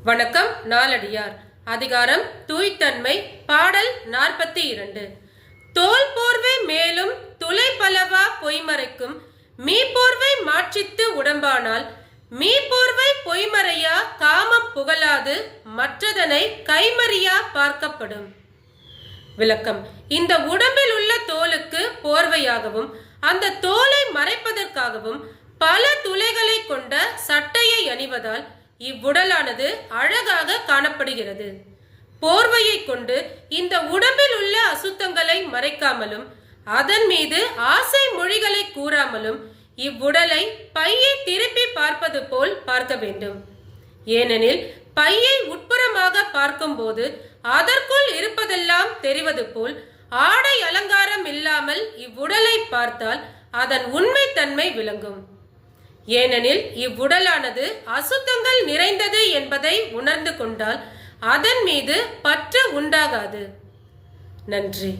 வணக்கம். நாலடியார் அதிகாரம் தூய்த்தன்மை. பாடல் 42. தோல் போர்வை மேலும் துளை பலவா பொய்மறைக்கும் மீ போர்வை மாற்றித்து உடம்பானால் மீ போர்வை பொய்மறையா காமம் புகழாது மற்றதனை கைமறியா பார்க்கப்படும். விளக்கம். இந்த உடம்பில் உள்ள தோலுக்கு போர்வையாகவும் அந்த தோலை மறைப்பதற்காகவும் பல துளைகளை கொண்ட சட்டையை அணிவதால் இவ்வுடலானது அழகாக காணப்படுகிறது. போர்வையை கொண்டு இந்த உடம்பில் உள்ள அசுத்தங்களை மறைக்காமலும் அதன் மீது ஆசை மொழிகளை கூறாமலும் இவ்வுடலை பையை திருப்பி பார்ப்பது போல் பார்க்க வேண்டும். ஏனெனில் பையை உட்புறமாக பார்க்கும்போது அதற்குள் இருப்பதெல்லாம் தெரிவது போல் ஆடை அலங்காரம் இல்லாமல் இவ்வுடலை பார்த்தால் அதன் உண்மை தன்மை விளங்கும். ஏனெனில் இவ்வுடலானது அசுத்தங்கள் நிறைந்தது என்பதை உணர்ந்து கொண்டால் அதன் மீது பற்று உண்டாகாது. நன்றி.